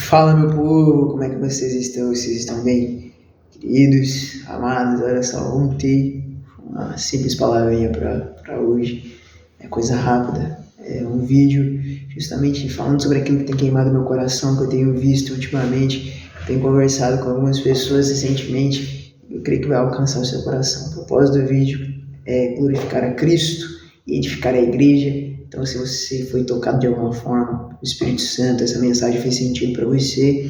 Fala, meu povo, como é que vocês estão? Vocês estão bem? Queridos, amados, olha só, ontem uma simples palavrinha para hoje, é coisa rápida, é um vídeo justamente falando sobre aquilo que tem queimado meu coração, que eu tenho visto ultimamente, tenho conversado com algumas pessoas recentemente, eu creio que vai alcançar o seu coração. O propósito do vídeo é glorificar a Cristo e edificar a igreja. Então, se você foi tocado de alguma forma, o Espírito Santo, essa mensagem fez sentido para você,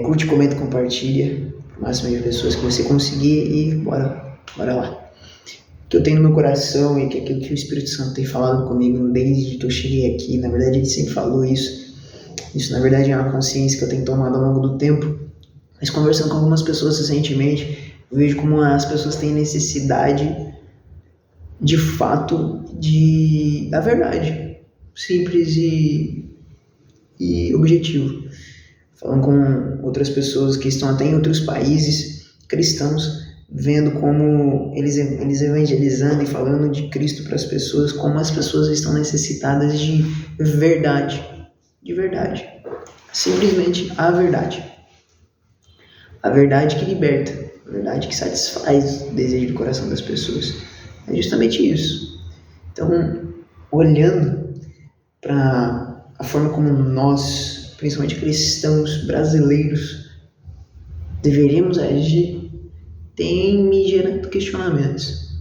curte, comenta, compartilha, o máximo de pessoas que você conseguir e bora lá. O que eu tenho no meu coração e que aquilo que o Espírito Santo tem falado comigo desde que eu cheguei aqui, na verdade ele sempre falou isso na verdade é uma consciência que eu tenho tomado ao longo do tempo, mas conversando com algumas pessoas recentemente, eu vejo como as pessoas têm necessidade de fato da verdade, simples e objetivo. Falando com outras pessoas que estão até em outros países cristãos, vendo como eles evangelizando e falando de Cristo para as pessoas, como as pessoas estão necessitadas de verdade, simplesmente a verdade que liberta, a verdade que satisfaz o desejo do coração das pessoas. É justamente isso. Então, olhando para a forma como nós, principalmente cristãos brasileiros, deveríamos agir, tem me gerado questionamentos.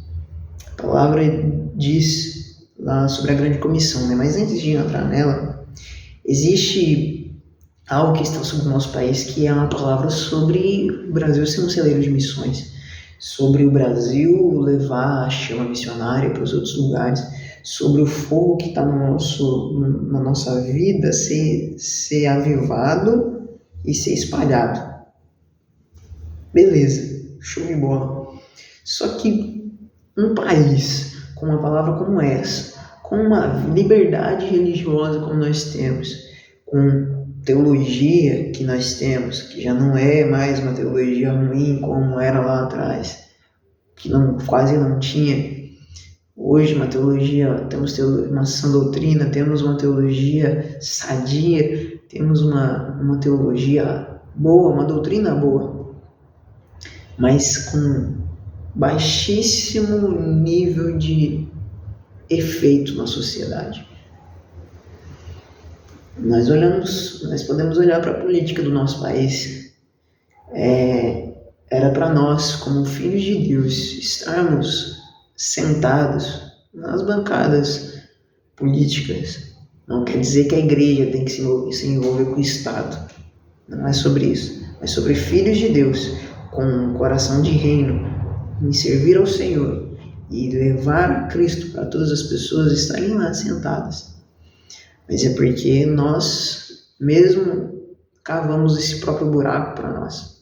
A palavra diz lá sobre a grande comissão, né? Mas antes de entrar nela, existe algo que está sobre o nosso país, que é uma palavra sobre o Brasil ser um celeiro de missões, sobre o Brasil levar a chama missionária para os outros lugares, sobre o fogo que está na nossa vida ser avivado e ser espalhado. Beleza, show de bola. Só que um país com uma palavra como essa, com uma liberdade religiosa como nós temos, com teologia que nós temos, que já não é mais uma teologia ruim como era lá atrás, que quase não tinha. Hoje uma teologia, temos uma sã doutrina, temos uma teologia sadia, temos uma teologia boa, uma doutrina boa, mas com baixíssimo nível de efeito na sociedade. Nós podemos olhar para a política do nosso país. Era para nós, como filhos de Deus, estarmos sentados nas bancadas políticas. Não quer dizer que a igreja tem que se envolver com o Estado. Não é sobre isso. É sobre filhos de Deus, com um coração de reino, em servir ao Senhor e levar a Cristo para todas as pessoas estarem lá sentadas. Mas é porque nós mesmo cavamos esse próprio buraco para nós.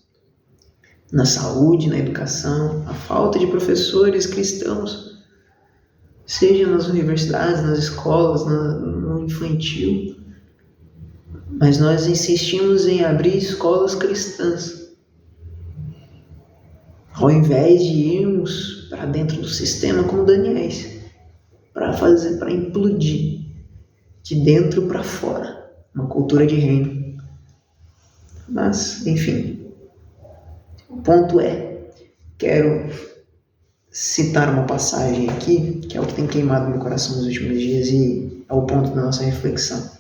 Na saúde, na educação, a falta de professores cristãos, seja nas universidades, nas escolas, no infantil. Mas nós insistimos em abrir escolas cristãs, ao invés de irmos para dentro do sistema como Daniéis, para implodir de dentro para fora, uma cultura de reino. Mas, enfim, o ponto quero citar uma passagem aqui, que é o que tem queimado meu coração nos últimos dias e é o ponto da nossa reflexão.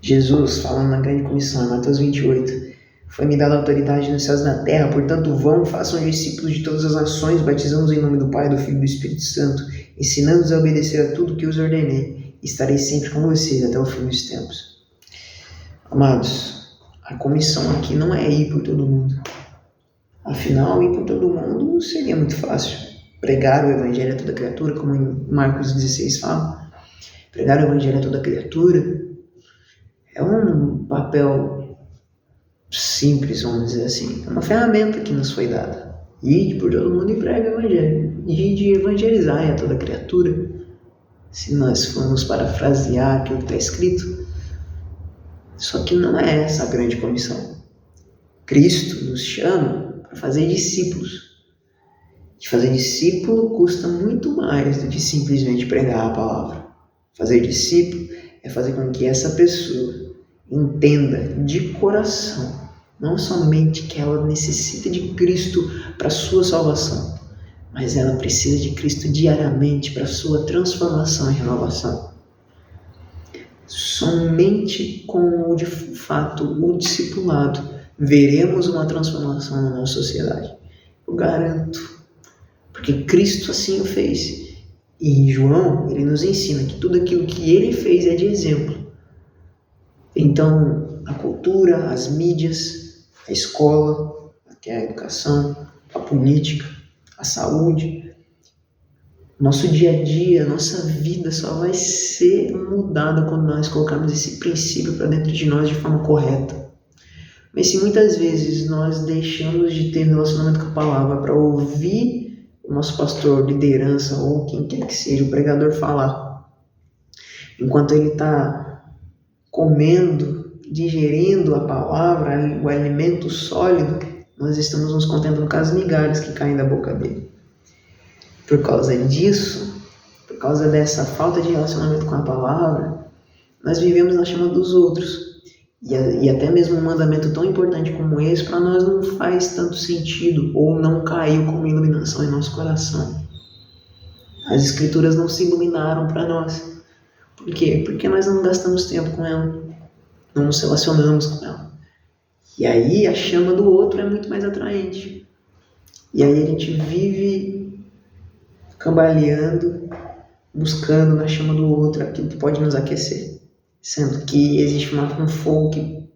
Jesus, falando na grande comissão, em Mateus 28, foi-me dada autoridade nos céus e na terra, portanto vão, façam discípulos de todas as nações, batizando-os em nome do Pai, do Filho e do Espírito Santo, ensinando-os a obedecer a tudo que os ordenei, e estarei sempre com vocês até o fim dos tempos. Amados, a comissão aqui não é ir por todo mundo. Afinal, ir por todo mundo seria muito fácil. Pregar o evangelho a toda criatura, como em Marcos 16 fala. Pregar o evangelho a toda criatura é um papel simples, vamos dizer assim. É uma ferramenta que nos foi dada. Ide por todo mundo e prega o evangelho. Ide evangelizar a toda criatura. Se nós formos parafrasear aquilo que está escrito. Só que não é essa a grande comissão. Cristo nos chama para fazer discípulos. De fazer discípulo custa muito mais do que simplesmente pregar a palavra. Fazer discípulo é fazer com que essa pessoa entenda de coração, não somente que ela necessita de Cristo para sua salvação, mas ela precisa de Cristo diariamente para sua transformação e renovação. Somente com, de fato, o discipulado veremos uma transformação na nossa sociedade. Eu garanto, porque Cristo assim o fez. E em João, ele nos ensina que tudo aquilo que ele fez é de exemplo. Então, a cultura, as mídias, a escola, que é a educação, a política, a saúde, nosso dia a dia, nossa vida só vai ser mudada quando nós colocarmos esse princípio para dentro de nós de forma correta. Mas se muitas vezes nós deixamos de ter relacionamento com a palavra para ouvir o nosso pastor, liderança ou quem quer que seja, o pregador falar, enquanto ele está comendo, digerindo a palavra, o alimento sólido, nós estamos nos contentando com as migalhas que caem da boca dele. Por causa disso, por causa dessa falta de relacionamento com a palavra, nós vivemos na chama dos outros. E até mesmo um mandamento tão importante como esse, para nós não faz tanto sentido, ou não caiu como iluminação em nosso coração. As escrituras não se iluminaram para nós. Por quê? Porque nós não gastamos tempo com ela, não nos relacionamos com ela. E aí a chama do outro é muito mais atraente. E aí a gente vive cambaleando, buscando na chama do outro aquilo que pode nos aquecer. Sendo que existe um fogo que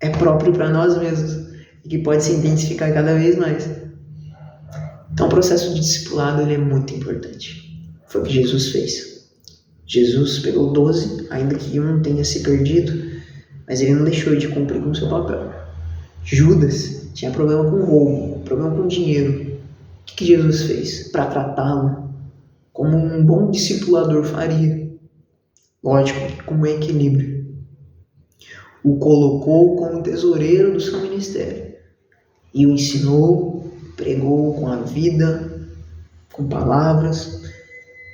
é próprio para nós mesmos e que pode se intensificar cada vez mais. Então o processo de discipulado ele é muito importante. Foi o que Jesus fez. Jesus pegou 12, ainda que um tenha se perdido, mas ele não deixou de cumprir com o seu papel. Judas tinha problema com roubo, problema com dinheiro. O que Jesus fez para tratá-lo como um bom discipulador faria? Lógico, com equilíbrio. O colocou como tesoureiro do seu ministério e o ensinou, pregou com a vida, com palavras,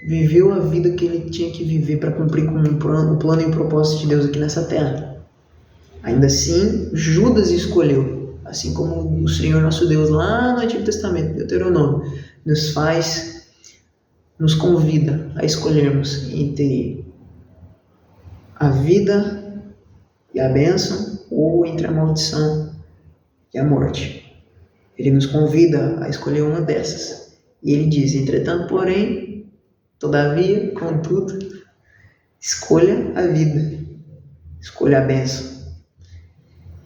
viveu a vida que ele tinha que viver para cumprir com o plano e o propósito de Deus aqui nessa terra. Ainda assim, Judas escolheu, assim como o Senhor nosso Deus lá no Antigo Testamento, Deuteronômio, nos convida a escolhermos entre a vida e a bênção ou entre a maldição e a morte. Ele nos convida a escolher uma dessas. E ele diz, entretanto, porém, todavia, contudo, escolha a vida, escolha a bênção.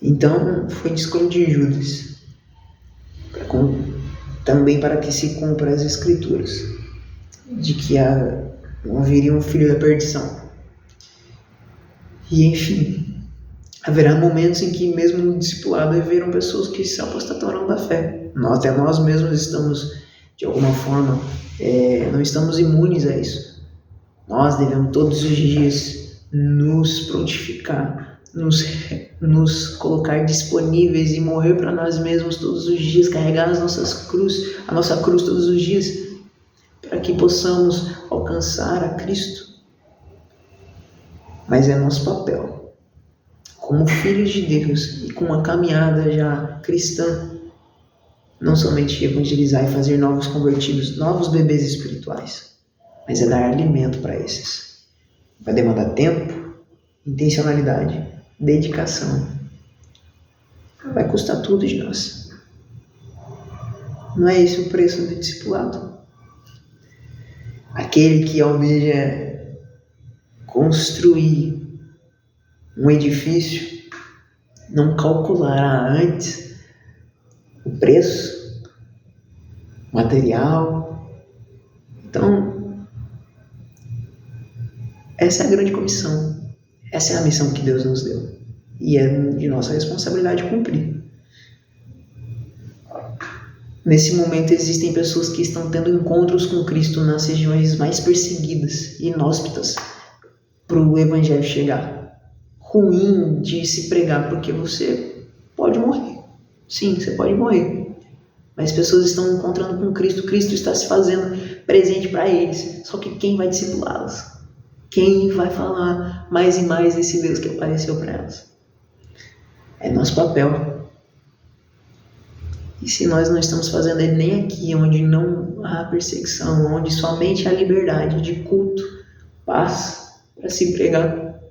Então, foi de escolha de Judas, também para que se cumpra as escrituras, de que haveria um filho da perdição. E enfim, haverá momentos em que mesmo no discipulado haverão pessoas que se apostatarão da fé. Até nós mesmos estamos, de alguma forma, não estamos imunes a isso. Nós devemos todos os dias nos prontificar, nos colocar disponíveis e morrer para nós mesmos todos os dias, carregar a nossa cruz todos os dias, para que possamos alcançar a Cristo. Mas é nosso papel, como filhos de Deus e com uma caminhada já cristã, não somente evangelizar e fazer novos convertidos, novos bebês espirituais, mas é dar alimento para esses. Vai demandar tempo, intencionalidade, dedicação. Vai custar tudo de nós. Não é esse o preço do discipulado? Aquele que almeja construir um edifício não calculará antes o preço, material. Então, essa é a grande comissão. Essa é a missão que Deus nos deu. E é de nossa responsabilidade cumprir. Nesse momento existem pessoas que estão tendo encontros com Cristo nas regiões mais perseguidas e inóspitas para o Evangelho chegar. Ruim de se pregar, porque você pode morrer. Sim, você pode morrer. Mas pessoas estão encontrando com Cristo. Cristo está se fazendo presente para eles. Só que quem vai discipulá-las? Quem vai falar mais e mais desse Deus que apareceu para elas? É nosso papel. E se nós não estamos fazendo ele nem aqui, onde não há perseguição, onde somente há liberdade de culto, paz para se pregar,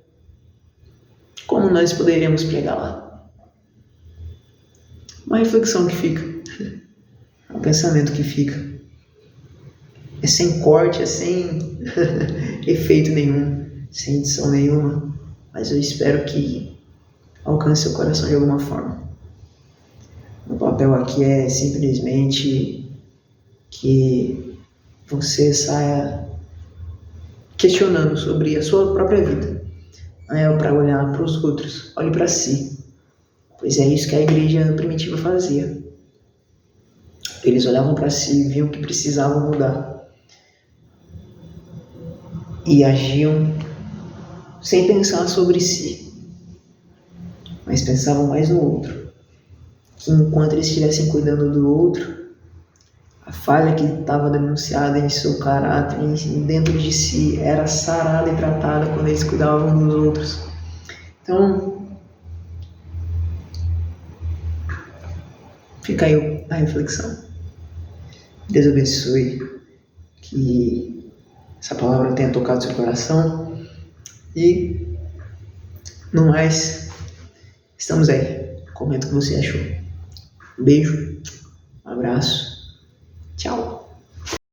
como nós poderíamos pregar lá? Uma reflexão que fica, um pensamento que fica. É sem corte, é sem efeito nenhum, sem edição nenhuma, mas eu espero que alcance seu coração de alguma forma. O papel aqui é simplesmente que você saia questionando sobre a sua própria vida. Não é para olhar para os outros, olhe para si. Pois é isso que a igreja primitiva fazia. Eles olhavam para si e viam que precisavam mudar. E agiam sem pensar sobre si, mas pensavam mais no outro. Que enquanto eles estivessem cuidando do outro, a falha que estava denunciada em seu caráter, dentro de si, era sarada e tratada quando eles cuidavam dos outros. Então, fica aí a reflexão. Deus abençoe, que essa palavra tenha tocado seu coração e, no mais, estamos aí. Comenta o que você achou. Um beijo, um abraço, tchau.